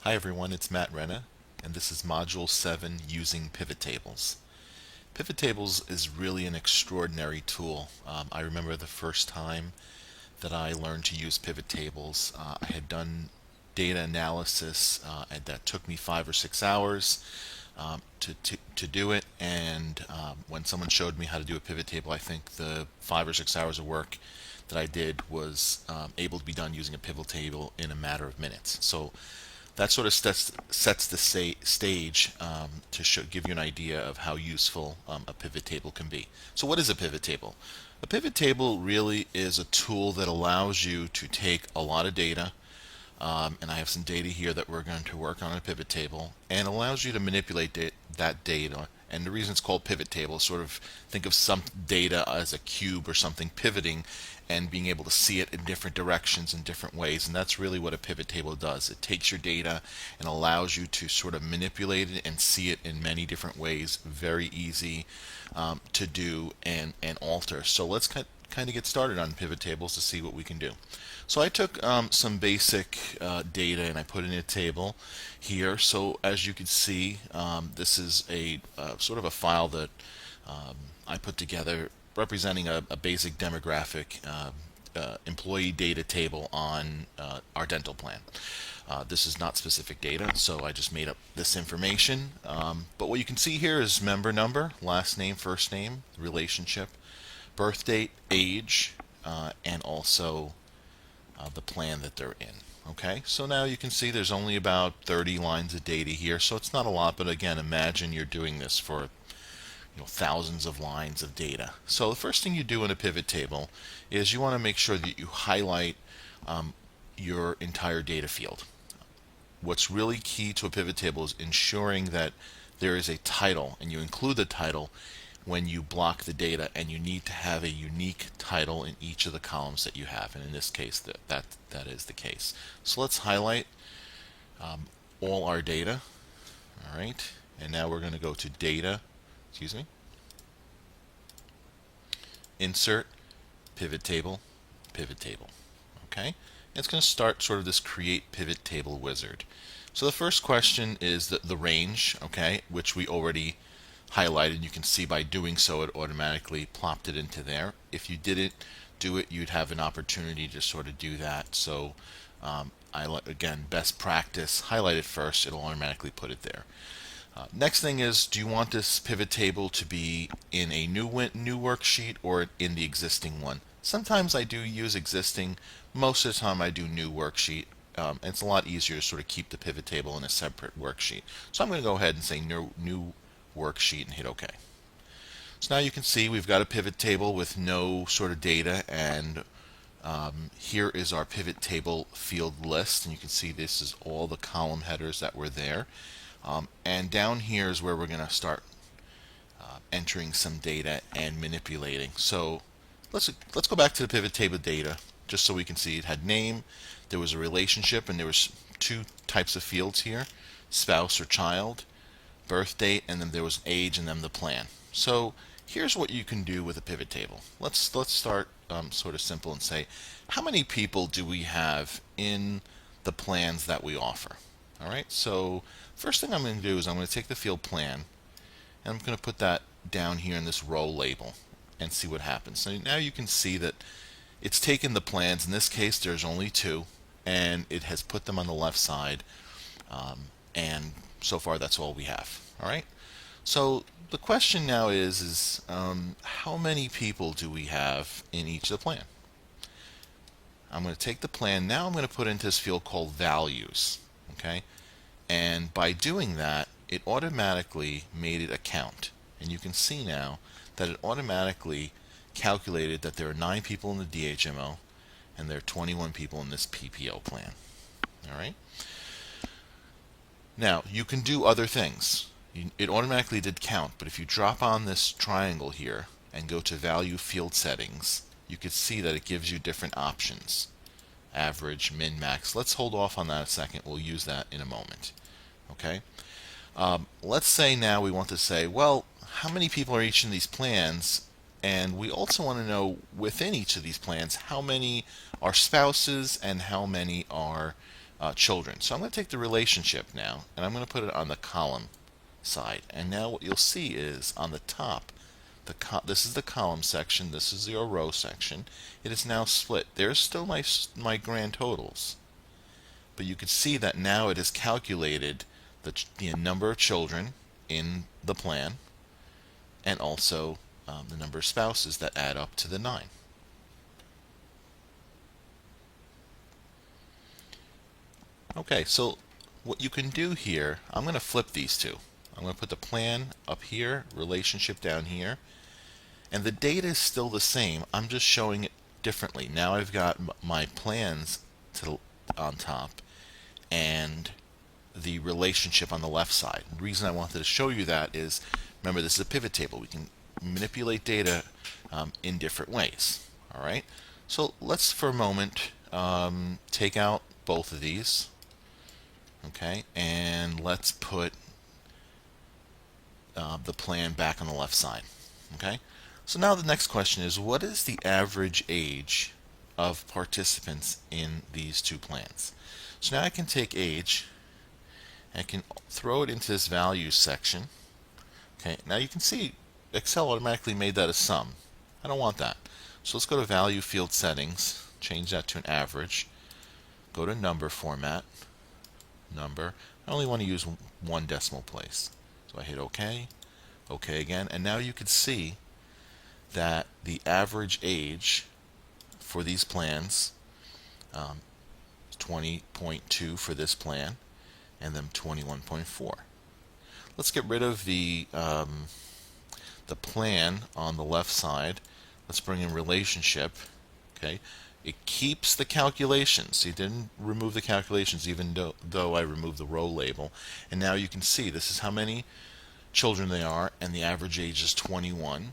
Hi everyone, it's Matt Renna, and this is Module 7 using pivot tables. Pivot tables is really an extraordinary tool. I remember the first time that I learned to use pivot tables. I had done data analysis and that took me 5 or 6 hours to do it, and when someone showed me how to do a pivot table, I think the 5 or 6 hours of work that I did was able to be done using a pivot table in a matter of minutes. So that sort of sets the stage to give you an idea of how useful a pivot table can be. So what is a pivot table? A pivot table really is a tool that allows you to take a lot of data, and I have some data here that we're going to work on a pivot table, and allows you to manipulate that data. And the reason it's called pivot table is sort of think of some data as a cube or something pivoting and being able to see it in different directions in different ways. And that's really what a pivot table does. It takes your data and allows you to sort of manipulate it and see it in many different ways. Very easy to do and alter. So let's kind of get started on pivot tables to see what we can do. So I took some basic data and I put it in a table here. So as you can see, this is a sort of a file that I put together representing a basic demographic employee data table on our dental plan. This is not specific data, so I just made up this information. But what you can see here is member number, last name, first name, relationship, birth date, age, and also the plan that they're in. Okay, so now you can see there's only about 30 lines of data here, so it's not a lot, but again, imagine you're doing this for thousands of lines of data. So the first thing you do in a pivot table is you want to make sure that you highlight your entire data field. What's really key to a pivot table is ensuring that there is a title, and you include the title when you block the data, and you need to have a unique title in each of the columns that you have, and in this case that is the case. So let's highlight all our data. All right, and now we're going to go to data, insert, pivot table, pivot table. Okay, and it's going to start sort of this create pivot table wizard. So the first question is the range, okay, which we already highlighted. You can see by doing so it automatically plopped it into there. If you didn't do it, you'd have an opportunity to sort of do that. So again, best practice, highlight it first, it'll automatically put it there. Next thing is, do you want this pivot table to be in a new worksheet or in the existing one? Sometimes I do use existing. Most of the time I do new worksheet. It's a lot easier to sort of keep the pivot table in a separate worksheet. So I'm going to go ahead and say new worksheet and hit OK. So now you can see we've got a pivot table with no sort of data, and here is our pivot table field list, and you can see this is all the column headers that were there. And down here is where we're going to start entering some data and manipulating. So let's go back to the pivot table data just so we can see it had name, there was a relationship, and there was two types of fields here, spouse or child, birth date, and then there was age, and then the plan. So here's what you can do with a pivot table. Let's start sort of simple and say, how many people do we have in the plans that we offer? All right, so first thing I'm going to do is I'm going to take the field plan, and I'm going to put that down here in this row label and see what happens. So now you can see that it's taken the plans. In this case, there's only two, and it has put them on the left side, and so far that's all we have. All right, so the question now is how many people do we have in each of the plan? I'm going to take the plan. Now I'm going to put into this field called values. Okay, and by doing that, it automatically made it a count, and you can see now that it automatically calculated that there are 9 people in the DHMO and there are 21 people in this PPO plan. All right, now you can do other things. It automatically did count, but if you drop on this triangle here and go to value field settings, you can see that it gives you different options: average, min, max. Let's hold off on that a second. We'll use that in a moment. Okay. Let's say now we want to say, well, how many people are each in these plans? And we also want to know, within each of these plans, how many are spouses and how many are children. So I'm going to take the relationship now, and I'm going to put it on the column side. And now what you'll see is on the top, this is the column section, this is your row section. It is now split. There's still my grand totals, but you can see that now it has calculated the number of children in the plan, and also the number of spouses that add up to the 9. Okay, so what you can do here, I'm going to flip these two. I'm going to put the plan up here, relationship down here, and the data is still the same. I'm just showing it differently. Now I've got my plans on top and the relationship on the left side. The reason I wanted to show you that is, remember, this is a pivot table. We can manipulate data in different ways. All right, so let's for a moment take out both of these. Okay, and let's put the plan back on the left side. Okay, so now the next question is, what is the average age of participants in these two plans? So now I can take age, and I can throw it into this values section. Okay, now you can see Excel automatically made that a sum. I don't want that. So let's go to value field settings, change that to an average, go to number format, number. I only want to use one decimal place. So I hit OK, OK again, and now you can see that the average age for these plans is 20.2 for this plan, and then 21.4. Let's get rid of the plan on the left side. Let's bring in relationship. Okay, it keeps the calculations. It didn't remove the calculations, even though I removed the row label. And now you can see this is how many children they are, and the average age is 21.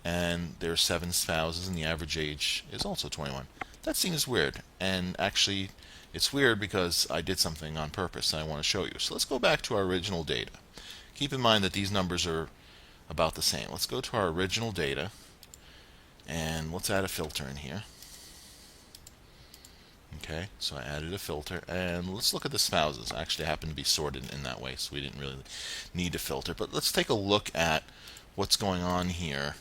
And there are 7 spouses, and the average age is also 21. That seems weird, and actually it's weird because I did something on purpose and I want to show you. So let's go back to our original data. Keep in mind that these numbers are about the same. Let's go to our original data, and let's add a filter in here. Okay, so I added a filter, and let's look at the spouses. Actually, I happen to be sorted in that way, so we didn't really need a filter. But let's take a look at what's going on here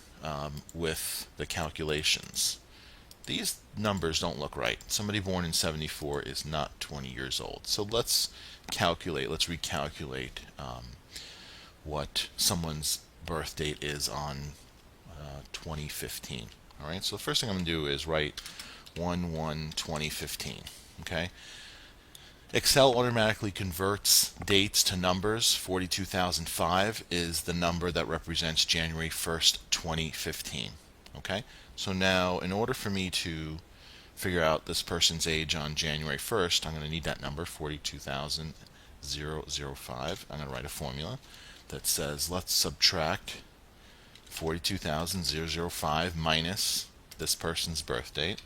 with the calculations. These numbers don't look right. Somebody born in 74 is not 20 years old. So let's recalculate what someone's birth date is on 2015. All right, so the first thing I'm going to do is write 1/1/2015. Okay, Excel automatically converts dates to numbers. 42,005 is the number that represents January 1st, 2015. Okay, so now in order for me to figure out this person's age on January 1st, I'm going to need that number, 42,005. I'm going to write a formula that says let's subtract 42,005 minus this person's birth date.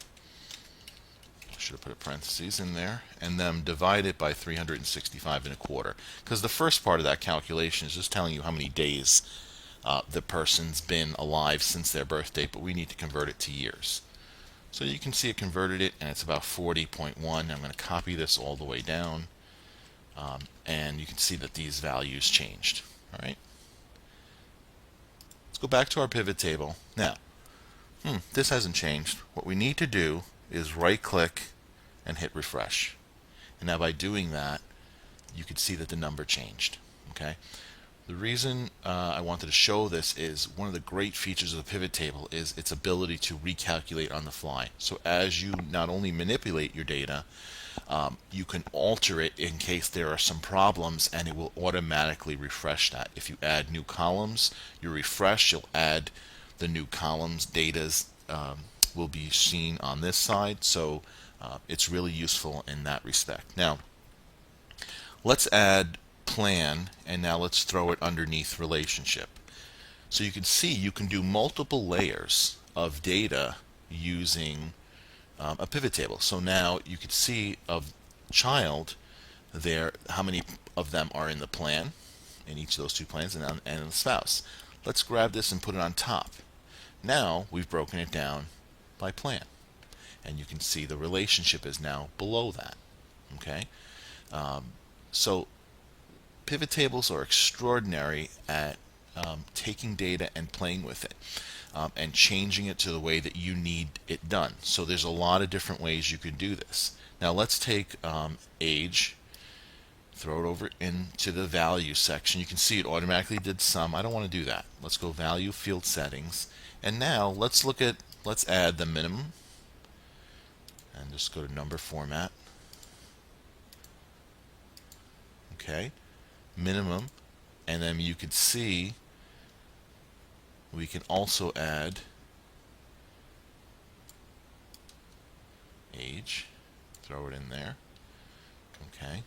Should have put a parentheses in there, and then divide it by 365 1/4, because the first part of that calculation is just telling you how many days the person's been alive since their birth date, but we need to convert it to years. So you can see it converted it, and it's about 40.1. I'm going to copy this all the way down, and you can see that these values changed. All right. Let's go back to our pivot table. Now, this hasn't changed. What we need to do is right-click and hit refresh. And now by doing that, you can see that the number changed. Okay. The reason I wanted to show this is one of the great features of the pivot table is its ability to recalculate on the fly. So as you not only manipulate your data, you can alter it in case there are some problems, and it will automatically refresh that. If you add new columns, you refresh, you'll add the new columns. Data's will be seen on this side, so it's really useful in that respect. Now, let's add plan, and now let's throw it underneath relationship. So you can see you can do multiple layers of data using a pivot table. So now you can see of child there how many of them are in the plan, in each of those two plans, and in the spouse. Let's grab this and put it on top. Now we've broken it down by plan, and you can see the relationship is now below that. Okay, so pivot tables are extraordinary at taking data and playing with it, and changing it to the way that you need it done. So there's a lot of different ways you can do this. Now let's take age, throw it over into the value section. You can see it automatically did sum. I don't want to do that. Let's go value field settings, and now let's add the minimum, and just go to number format. Okay, minimum, and then you can see we can also add age, throw it in there. Okay,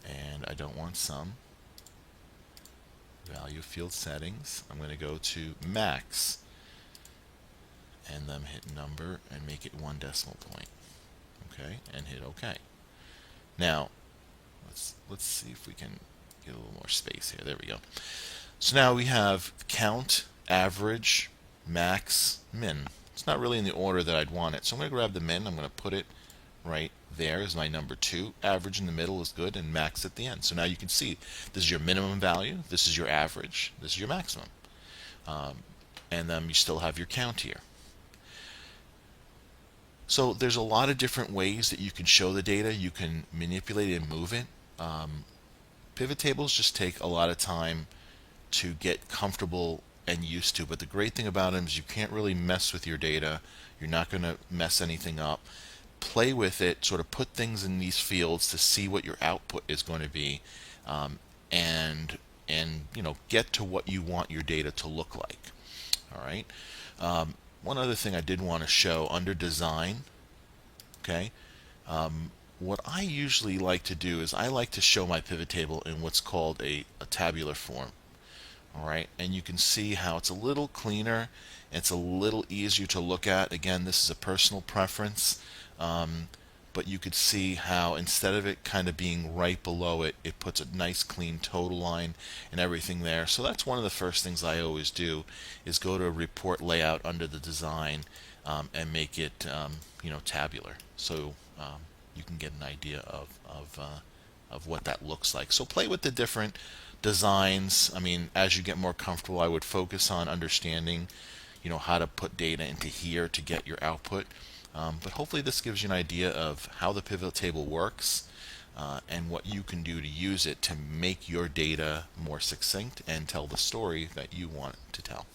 and I don't want sum. Value field settings, I'm going to go to max, and then hit number and make it 1 decimal point. Okay, and hit OK. Now let's see if we can get a little more space here. There we go. So now we have count, average, max, min. It's not really in the order that I'd want it, so I'm going to grab the min. I'm going to put it right there as my number 2. Average in the middle is good, and max at the end. So now you can see this is your minimum value, this is your average, this is your maximum, and then you still have your count here. So there's a lot of different ways that you can show the data. You can manipulate it and move it. Pivot tables just take a lot of time to get comfortable and used to, but the great thing about them is you can't really mess with your data. You're not going to mess anything up. Play with it, sort of put things in these fields to see what your output is going to be, and get to what you want your data to look like. All right. One other thing I did want to show under design. Okay. What I usually like to do is I like to show my pivot table in what's called a tabular form. All right, and you can see how it's a little cleaner, it's a little easier to look at. Again, this is a personal preference, but you could see how instead of it kind of being right below it, it puts a nice clean total line and everything there. So that's one of the first things I always do, is go to report layout under the design, and make it tabular, so you can get an idea of what that looks like. So play with the different designs. I mean, as you get more comfortable, I would focus on understanding how to put data into here to get your output. But hopefully this gives you an idea of how the pivot table works, and what you can do to use it to make your data more succinct and tell the story that you want to tell.